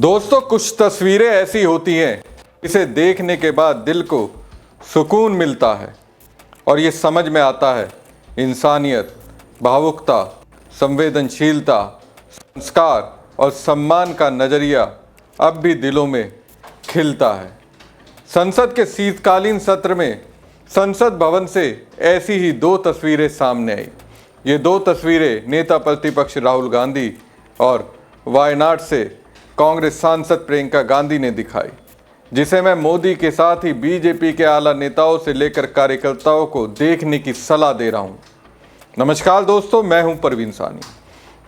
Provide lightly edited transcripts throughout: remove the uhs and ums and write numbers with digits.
दोस्तों, कुछ तस्वीरें ऐसी होती हैं इसे देखने के बाद दिल को सुकून मिलता है और ये समझ में आता है इंसानियत, भावुकता, संवेदनशीलता, संस्कार और सम्मान का नज़रिया अब भी दिलों में खिलता है। संसद के शीतकालीन सत्र में संसद भवन से ऐसी ही दो तस्वीरें सामने आई। ये दो तस्वीरें नेता प्रतिपक्ष राहुल गांधी और वायनाड से कांग्रेस सांसद प्रियंका गांधी ने दिखाई, जिसे मैं मोदी के साथ ही बीजेपी के आला नेताओं से लेकर कार्यकर्ताओं को देखने की सलाह दे रहा हूं। नमस्कार दोस्तों, मैं हूं परवीन सानी।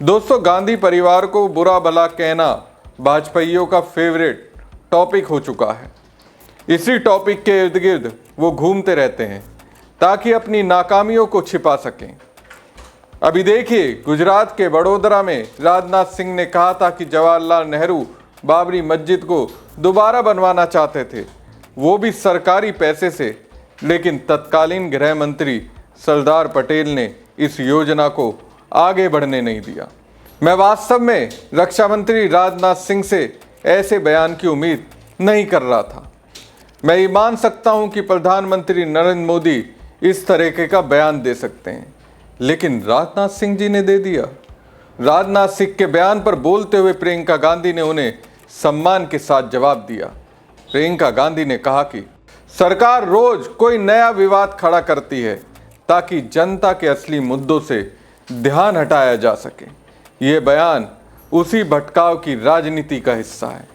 दोस्तों, गांधी परिवार को बुरा भला कहना भाजपाइयों का फेवरेट टॉपिक हो चुका है। इसी टॉपिक के इर्द गिर्द वो घूमते रहते हैं ताकि अपनी नाकामियों को छिपा सकें। अभी देखिए, गुजरात के वडोदरा में राजनाथ सिंह ने कहा था कि जवाहरलाल नेहरू बाबरी मस्जिद को दोबारा बनवाना चाहते थे, वो भी सरकारी पैसे से, लेकिन तत्कालीन गृह मंत्री सरदार पटेल ने इस योजना को आगे बढ़ने नहीं दिया। मैं वास्तव में रक्षा मंत्री राजनाथ सिंह से ऐसे बयान की उम्मीद नहीं कर रहा था। मैं ये मान सकता हूं कि प्रधानमंत्री नरेंद्र मोदी इस तरीके का बयान दे सकते हैं, लेकिन राजनाथ सिंह जी ने दे दिया। राजनाथ सिंह के बयान पर बोलते हुए प्रियंका गांधी ने उन्हें सम्मान के साथ जवाब दिया। प्रियंका गांधी ने कहा कि सरकार रोज कोई नया विवाद खड़ा करती है ताकि जनता के असली मुद्दों से ध्यान हटाया जा सके। ये बयान उसी भटकाव की राजनीति का हिस्सा है।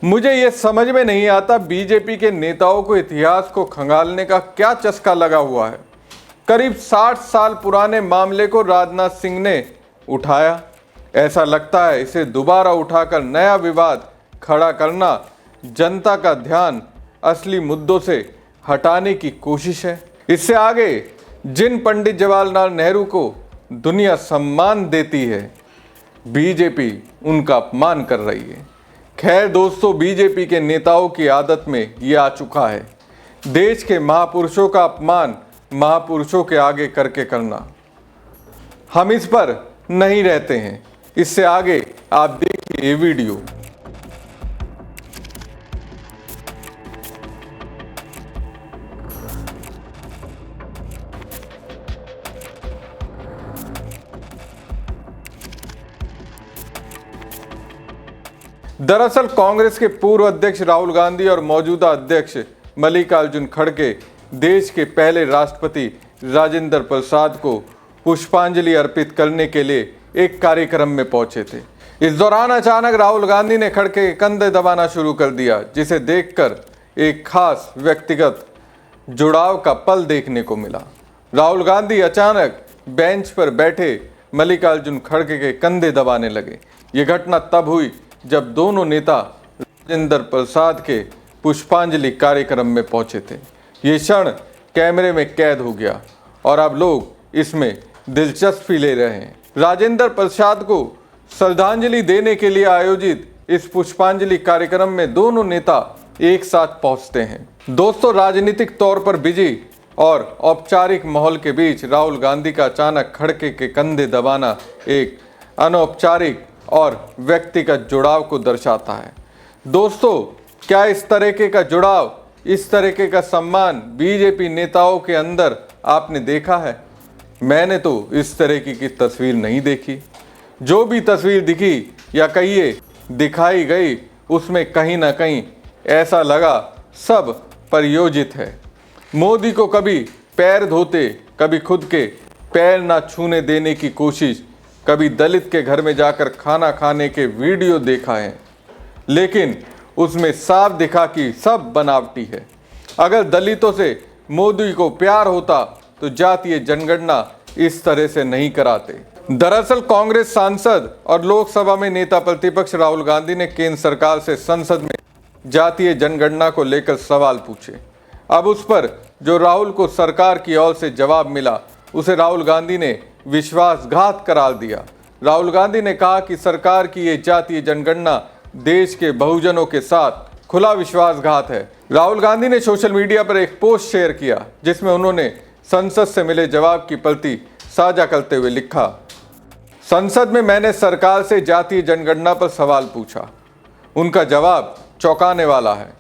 मुझे ये समझ में नहीं आता बीजेपी के नेताओं को इतिहास को खंगालने का क्या चस्का लगा हुआ है। करीब 60 साल पुराने मामले को राजनाथ सिंह ने उठाया। ऐसा लगता है इसे दोबारा उठाकर नया विवाद खड़ा करना जनता का ध्यान असली मुद्दों से हटाने की कोशिश है। इससे आगे जिन पंडित जवाहरलाल नेहरू को दुनिया सम्मान देती है, बीजेपी उनका अपमान कर रही है। खैर दोस्तों, बीजेपी के नेताओं की आदत में ये आ चुका है, देश के महापुरुषों का अपमान महापुरुषों के आगे करके करना। हम इस पर नहीं रहते हैं। इससे आगे आप देखिए ये वीडियो। दरअसल कांग्रेस के पूर्व अध्यक्ष राहुल गांधी और मौजूदा अध्यक्ष मल्लिकार्जुन खड़गे देश के पहले राष्ट्रपति राजेंद्र प्रसाद को पुष्पांजलि अर्पित करने के लिए एक कार्यक्रम में पहुंचे थे। इस दौरान अचानक राहुल गांधी ने खड़गे के कंधे दबाना शुरू कर दिया, जिसे देखकर एक खास व्यक्तिगत जुड़ाव का पल देखने को मिला। राहुल गांधी अचानक बेंच पर बैठे मल्लिकार्जुन खड़गे के कंधे दबाने लगे। ये घटना तब हुई जब दोनों नेता राजेंद्र प्रसाद के पुष्पांजलि कार्यक्रम में पहुंचे थे। ये क्षण कैमरे में कैद हो गया और अब लोग इसमें दिलचस्पी ले रहे हैं। राजेंद्र प्रसाद को श्रद्धांजलि देने के लिए आयोजित इस पुष्पांजलि कार्यक्रम में दोनों नेता एक साथ पहुंचते हैं। दोस्तों, राजनीतिक तौर पर बिजी और औपचारिक माहौल के बीच राहुल गांधी का अचानक खड़गे के कंधे दबाना एक अनौपचारिक और व्यक्तिगत जुड़ाव को दर्शाता है। दोस्तों, क्या इस तरीके का जुड़ाव, इस तरीके का सम्मान बीजेपी नेताओं के अंदर आपने देखा है? मैंने तो इस तरीके की तस्वीर नहीं देखी। जो भी तस्वीर दिखी या कहिए दिखाई गई, उसमें कहीं ना कहीं ऐसा लगा सब प्रयोजित है। मोदी को कभी पैर धोते, कभी खुद के पैर ना छूने देने की कोशिश, कभी दलित के घर में जाकर खाना खाने के वीडियो देखा है, लेकिन उसमें साफ दिखा कि सब बनावटी है। अगर दलितों से मोदी को प्यार होता तो जातीय जनगणना इस तरह से नहीं कराते। दरअसल कांग्रेस सांसद और लोकसभा में नेता प्रतिपक्ष राहुल गांधी ने केंद्र सरकार से संसद में जातीय जनगणना को लेकर सवाल पूछे। अब उस पर जो राहुल को सरकार की ओर से जवाब मिला, उसे राहुल गांधी ने विश्वासघात करार दिया। राहुल गांधी ने कहा कि सरकार की ये जातीय जनगणना देश के बहुजनों के साथ खुला विश्वासघात है। राहुल गांधी ने सोशल मीडिया पर एक पोस्ट शेयर किया, जिसमें उन्होंने संसद से मिले जवाब की प्रति साझा करते हुए लिखा, संसद में मैंने सरकार से जातीय जनगणना पर सवाल पूछा। उनका जवाब चौंकाने वाला है।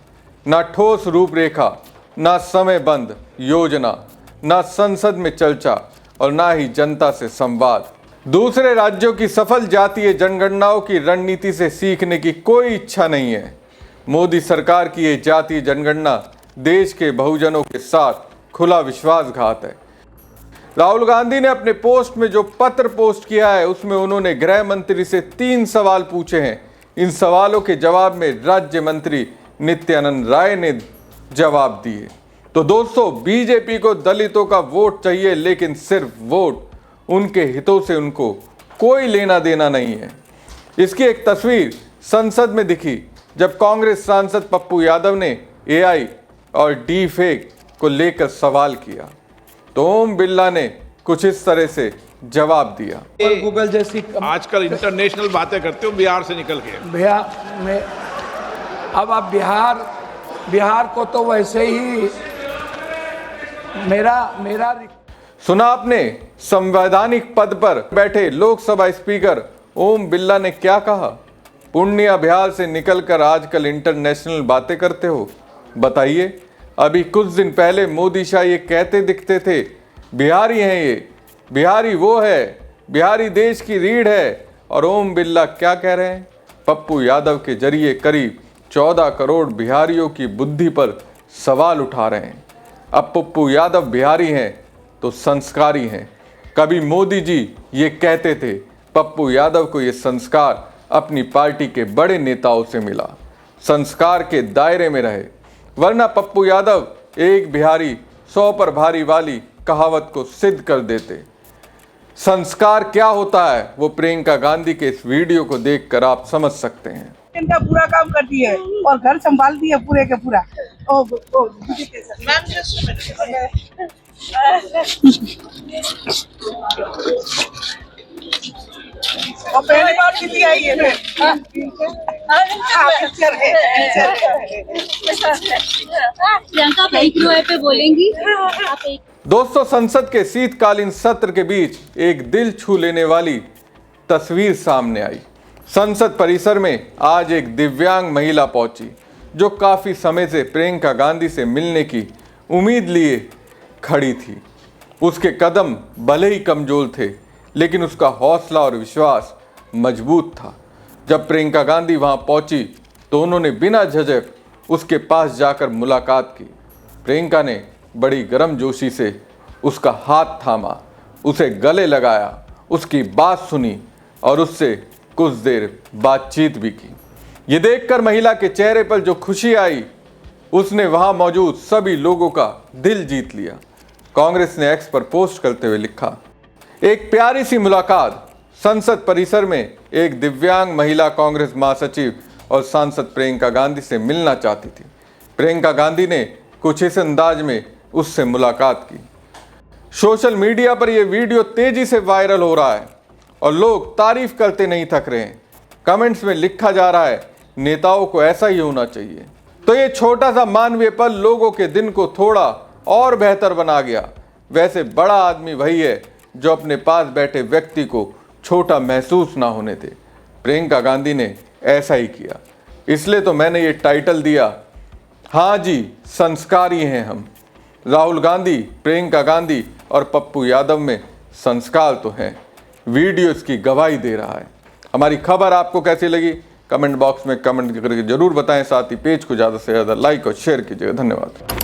ना ठोस रूपरेखा, ना समयबद्ध योजना, ना संसद में चर्चा और ना ही जनता से संवाद। दूसरे राज्यों की सफल जातीय जनगणनाओं की रणनीति से सीखने की कोई इच्छा नहीं है। मोदी सरकार की ये जातीय जनगणना देश के बहुजनों के साथ खुला विश्वासघात है। राहुल गांधी ने अपने पोस्ट में जो पत्र पोस्ट किया है उसमें उन्होंने गृह मंत्री से 3 सवाल पूछे हैं। इन सवालों के जवाब में राज्य मंत्री नित्यानंद राय ने जवाब दिए। तो दोस्तों, बीजेपी को दलितों का वोट चाहिए, लेकिन सिर्फ वोट, उनके हितों से उनको कोई लेना देना नहीं है। इसकी एक तस्वीर संसद में दिखी जब कांग्रेस सांसद पप्पू यादव ने एआई और डी फेक को लेकर सवाल किया तो ओम बिरला ने कुछ इस तरह से जवाब दिया। और गूगल जैसी आजकल इंटरनेशनल बातें करते हो बिहार से निकल के। बिहार में अब आप बिहार को तो वैसे ही मेरा सुना आपने, संवैधानिक पद पर बैठे लोकसभा स्पीकर ओम बिरला ने क्या कहा? पूर्णिया बिहार से निकलकर आजकल इंटरनेशनल बातें करते हो। बताइए, अभी कुछ दिन पहले मोदी शाह ये कहते दिखते थे, बिहारी हैं ये, बिहारी वो है, बिहारी देश की रीढ़ है। और ओम बिरला क्या कह रहे हैं? पप्पू यादव के जरिए करीब 14 करोड़ बिहारियों की बुद्धि पर सवाल उठा रहे हैं। अब पप्पू यादव बिहारी हैं तो संस्कारी हैं। कभी मोदी जी ये कहते थे, पप्पू यादव को ये संस्कार अपनी पार्टी के बड़े नेताओं से मिला, संस्कार के दायरे में रहे, वरना पप्पू यादव एक बिहारी 100 पर भारी वाली कहावत को सिद्ध कर देते। संस्कार क्या होता है वो प्रियंका गांधी के इस वीडियो को देखकर आप समझ सकते हैं। इनका पूरा काम करती है और घर संभालती है पूरे के पूरा। और पहली बार कितनी आई है प्रियंका पे बोलेंगी आप एक। दोस्तों, संसद के शीतकालीन सत्र के बीच एक दिल छू लेने वाली तस्वीर सामने आई। संसद परिसर में आज एक दिव्यांग महिला पहुंची जो काफी समय से प्रियंका गांधी से मिलने की उम्मीद लिए खड़ी थी। उसके कदम भले ही कमजोर थे, लेकिन उसका हौसला और विश्वास मजबूत था। जब प्रियंका गांधी वहां पहुंची तो उन्होंने बिना झिझक उसके पास जाकर मुलाकात की। प्रियंका ने बड़ी गर्मजोशी से उसका हाथ थामा, उसे गले लगाया, उसकी बात सुनी और उससे कुछ देर बातचीत भी की। ये देखकर महिला के चेहरे पर जो खुशी आई, उसने वहां मौजूद सभी लोगों का दिल जीत लिया। कांग्रेस ने एक्स पर पोस्ट करते हुए लिखा, एक प्यारी सी मुलाकात। संसद परिसर में एक दिव्यांग महिला कांग्रेस महासचिव और सांसद प्रियंका गांधी से मिलना चाहती थी। प्रियंका गांधी ने कुछ इस अंदाज में उससे मुलाकात की। सोशल मीडिया पर यह वीडियो तेजी से वायरल हो रहा है और लोग तारीफ करते नहीं थक रहे हैं। कमेंट्स में लिखा जा रहा है, नेताओं को ऐसा ही होना चाहिए। तो ये छोटा सा मानवीय पल लोगों के दिन को थोड़ा और बेहतर बना गया। वैसे बड़ा आदमी वही है जो अपने पास बैठे व्यक्ति को छोटा महसूस ना होने दे। प्रियंका गांधी ने ऐसा ही किया, इसलिए तो मैंने ये टाइटल दिया, हाँ जी संस्कारी हैं हम। राहुल गांधी, प्रियंका गांधी और पप्पू यादव में संस्कार तो हैं। वीडियो इसकी गवाही दे रहा है। हमारी खबर आपको कैसी लगी कमेंट बॉक्स में कमेंट करके जरूर बताएं। साथ ही पेज को ज़्यादा से ज़्यादा लाइक और शेयर कीजिएगा। धन्यवाद।